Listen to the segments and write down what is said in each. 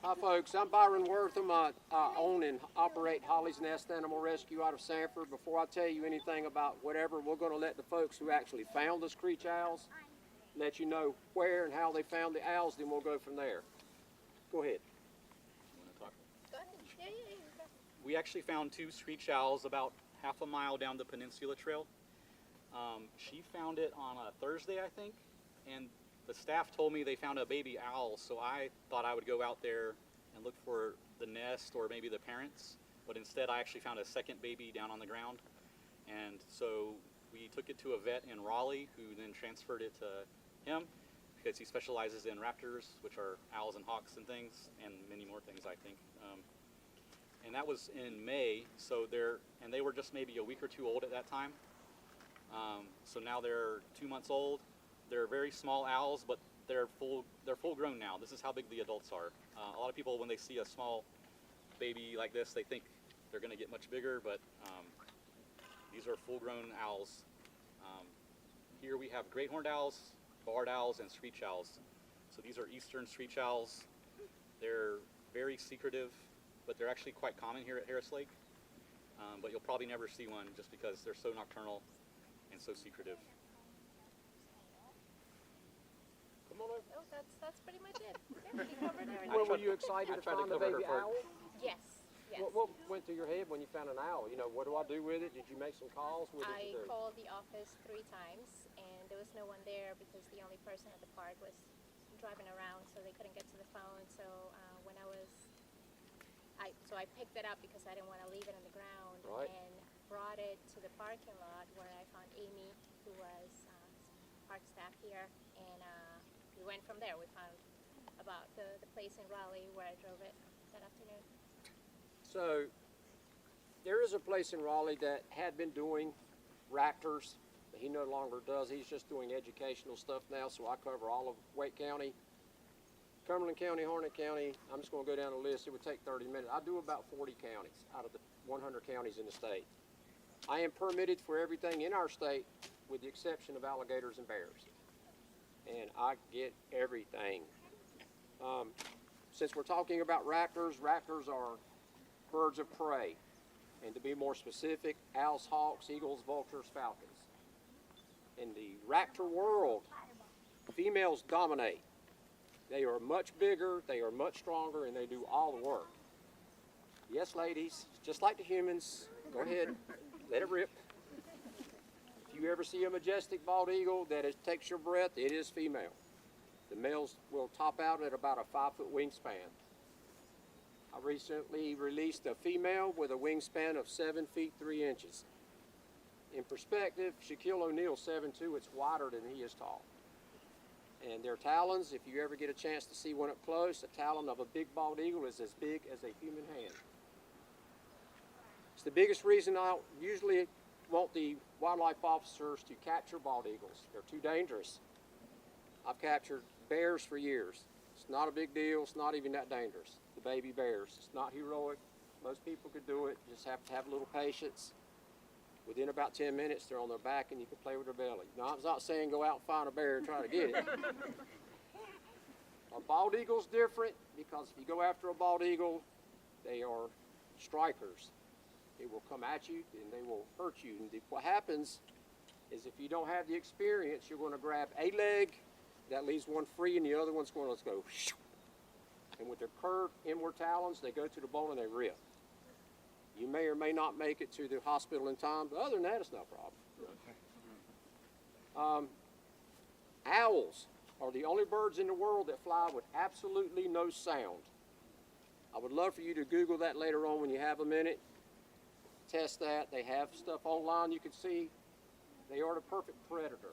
Hi folks, I'm Byron Wortham. I own and operate Holly's Nest Animal Rescue out of Sanford. Before I tell you anything about whatever, we're going to let the folks who actually found the screech owls let you know where and how they found the owls, then we'll go from there. Go ahead. You want to talk? Go ahead. Yeah. We actually found two screech owls about half a mile down the Peninsula Trail. She found it on a Thursday, I think, and the staff told me they found a baby owl, so I thought I would go out there and look for the nest or maybe the parents, but instead I actually found a second baby down on the ground. And so we took it to a vet in Raleigh, who then transferred it to him because he specializes in raptors, which are owls and hawks and things, and many more things, I think. And that was in May, so they were just maybe a week or two old at that time. So now they're 2 months old. They're very small owls, but they're full grown now. This is how big the adults are. A lot of people, when they see a small baby like this, they think they're going to get much bigger, but these are full-grown owls. Here we have great horned owls, barred owls, and screech owls. So these are eastern screech owls. They're very secretive, but they're actually quite common here at Harris Lake. But you'll probably never see one just because they're so nocturnal and so secretive. Come on over. Oh, that's pretty much it. Yeah, you covered everything. Well, were you excited to tried to find the cover her baby for- owl? Yes. What went through your head when you found an owl? You know, what do I do with it? Did you make some calls? What did I you do? called the office 3 times, and there was no one there because the only person at the park was driving around, so they couldn't get to the phone. So when I picked it up because I didn't want to leave it on the ground, Right. and brought it to the parking lot where I found Amy, who was park staff here, and we went from there. We found about the place in Raleigh where I drove it that afternoon. So, there is a place in Raleigh that had been doing raptors, but he no longer does. He's just doing educational stuff now, so I cover all of Wake County, Cumberland County, Harnett County. I'm just going to go down the list. It would take 30 minutes. I do about 40 counties out of the 100 counties in the state. I am permitted for everything in our state with the exception of alligators and bears. And I get everything. Since we're talking about raptors, raptors are birds of prey. And to be more specific, owls, hawks, eagles, vultures, falcons. In the raptor world, females dominate. They are much bigger, they are much stronger, and they do all the work. Yes, ladies, just like the humans, go ahead, let it rip. If you ever see a majestic bald eagle that takes your breath, it is female. The males will top out at about a 5-foot wingspan. I recently released a female with a wingspan of 7 feet 3 inches. In perspective, Shaquille O'Neal's 7'2", it's wider than he is tall. And their talons, if you ever get a chance to see one up close, the talon of a big bald eagle is as big as a human hand. It's the biggest reason I usually want the wildlife officers to capture bald eagles. They're too dangerous. I've captured bears for years. It's not a big deal, it's not even that dangerous. The baby bears, it's not heroic. Most people could do it, you just have to have a little patience. Within about 10 minutes, they're on their back and you can play with their belly. Now, I'm not saying go out and find a bear and try to get it. A bald eagle's different because if you go after a bald eagle, they are strikers. They will come at you and they will hurt you. And what happens is if you don't have the experience, you're going to grab a leg, that leaves one free, and the other one's going to go. And with their curved inward talons, they go to the bone and they rip. You may or may not make it to the hospital in time, but other than that, it's no problem. Owls are the only birds in the world that fly with absolutely no sound. I would love for you to Google that later on when you have a minute. Test that. They have stuff online you can see. They are the perfect predator.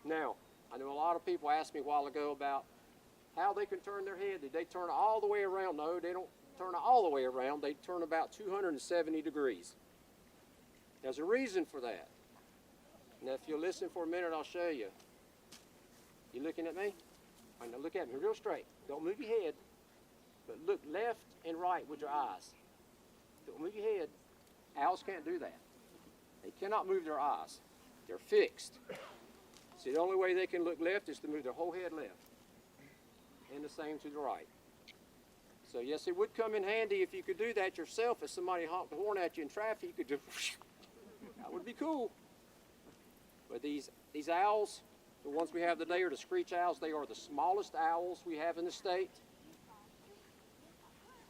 Now, I know a lot of people asked me a while ago about how they can turn their head. Did they turn all the way around? No, they don't turn all the way around. They turn about 270 degrees. There's a reason for that. Now, if you'll listen for a minute, I'll show you. You looking at me? All right, now look at me real straight. Don't move your head, but look left and right with your eyes. Don't move your head. Owls can't do that. They cannot move their eyes. They're fixed. See, the only way they can look left is to move their whole head left. And the same to the right. So yes, it would come in handy if you could do that yourself. If somebody honked the horn at you in traffic, you could just, that would be cool. But these owls, the ones we have today are the screech owls. They are the smallest owls we have in the state.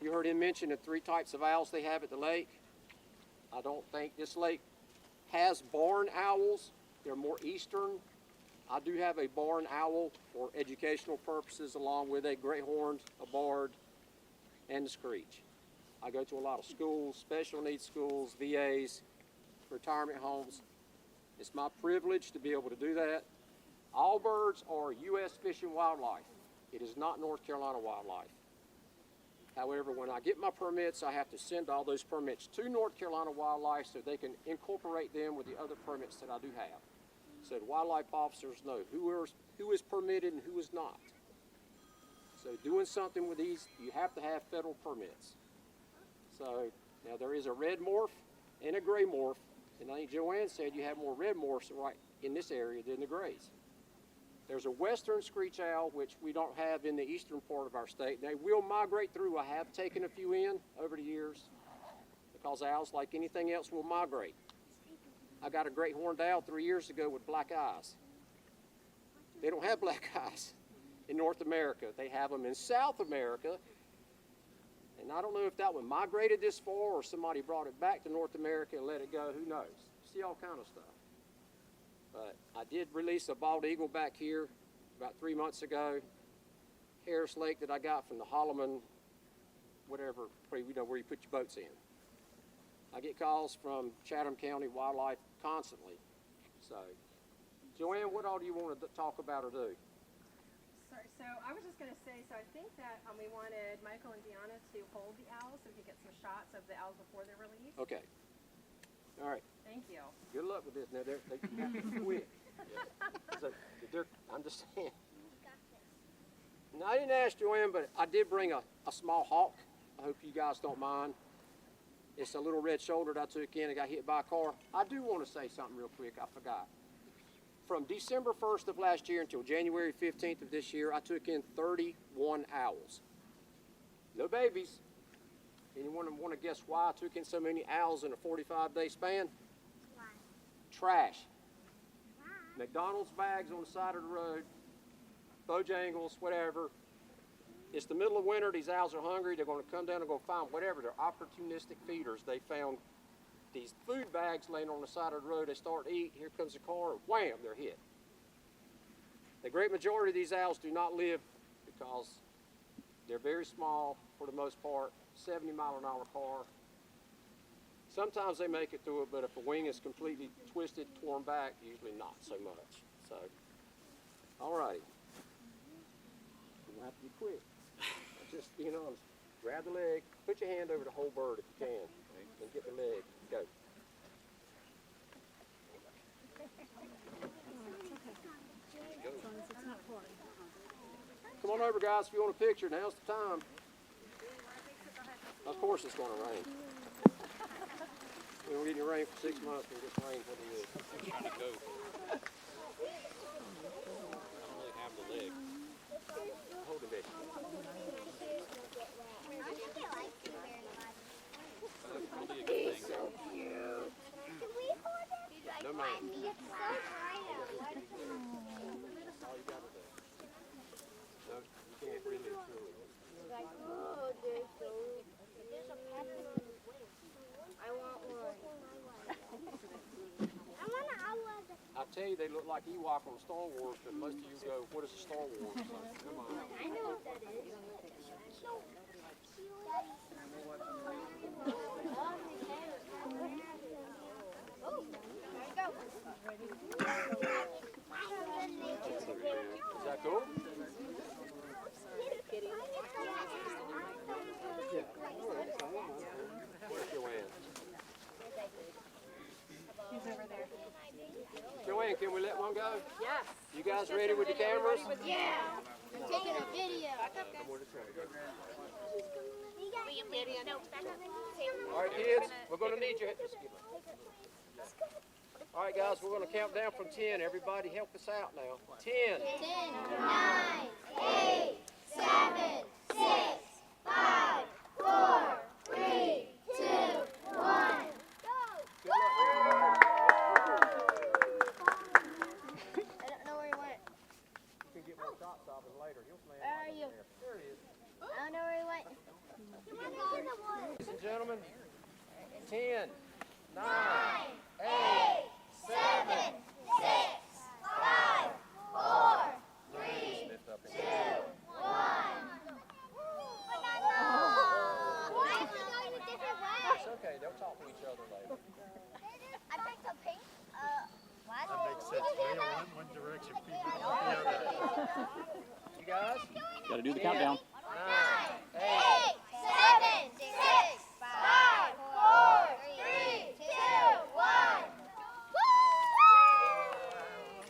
You heard him mention the 3 types of owls they have at the lake. I don't think this lake has barn owls. They're more eastern. I do have a barn owl for educational purposes, along with a great horned, a barred, and the screech. I go to a lot of schools, special needs schools, VAs, retirement homes. It's my privilege to be able to do that. All birds are U.S. Fish and Wildlife. It is not North Carolina wildlife. However, when I get my permits, I have to send all those permits to North Carolina Wildlife so they can incorporate them with the other permits that I do have. So the wildlife officers know who is permitted and who is not. So doing something with these, you have to have federal permits. So now there is a red morph and a gray morph, and I think Joanne said you have more red morphs right in this area than the grays. There's a western screech owl, which we don't have in the eastern part of our state. They will migrate through. I have taken a few in over the years because owls, like anything else, will migrate. I got a great horned owl 3 years ago with black eyes. They don't have black eyes in North America. They have them in South America. And I don't know if that one migrated this far or somebody brought it back to North America and let it go. Who knows? See all kind of stuff. But I did release a bald eagle back here about 3 months ago. Harris Lake that I got from the Holloman, whatever, where you put your boats in. I get calls from Chatham County Wildlife constantly. So, Joanne, what all do you want to talk about or do? Sorry, so I was just going to say, so I think that we wanted Michael and Deanna to hold the owls so we could get some shots of the owls before they're released. Okay. All right. Thank you. Good luck with this. Now, they have to be quick. So, I'm just saying. Now, I didn't ask Joanne, but I did bring a small hawk. I hope you guys don't mind. It's a little red-shouldered I took in and got hit by a car. I do want to say something real quick. I forgot. From December 1st of last year until January 15th of this year, I took in 31 owls. No babies. Anyone want to guess why I took in so many owls in a 45-day span? Why? Trash. Why? McDonald's bags on the side of the road, Bojangles, whatever. It's the middle of winter. These owls are hungry. They're going to come down and go find whatever. They're opportunistic feeders. They found these food bags laying on the side of the road. They start to eat. Here comes a car. Wham! They're hit. The great majority of these owls do not live because they're very small for the most part. 70-mile-an-hour car. Sometimes they make it through it, but if a wing is completely twisted, torn back, usually not so much. So, all righty. You're going to have to be quick. Just, grab the leg, put your hand over the whole bird if you can, and get the leg. Go. Come on over, guys, if you want a picture. Now's the time. Of course it's going to rain. We don't get any rain for 6 months, and it gets rain when it is. I'm trying to go. I don't really have the leg. Hold it, Betty. That's probably a good thing. No, ma'am. It's All you got to do. No, you can't really do it. I want one. I tell you, they look like Ewok on Star Wars, but most of you go, what is a Star Wars? So, come on. I know what that is. Oh, there you go. Is that cool? Where's Joanne? He's over there. Joanne, can we let one go? Yes. You guys ready with the cameras? Yeah. I'm taking a video. All right, kids, we're going to need you. All right, guys, we're going to count down from 10. Everybody help us out now. 10. 10, 9, 8, 7, 6, 5, 10, 9, 8, 7, 6, 5, 4, 3, 2, 1. It's okay, they'll talk to each other later. I picked a pink. What? That makes sense. They all went one direction, people the other. You guys? Gotta do the 10, countdown. 9, 8, 7, 6, 5, 4, 3, 2, 1.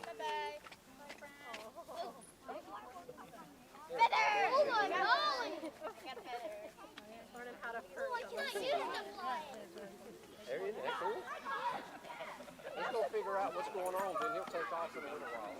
Bye-bye. Feather! Oh my God! I got a feather. Learning how to perch. Oh, I cannot use the fly. there you go. Cool. He's gonna figure out what's going on, then he'll take off in a little while.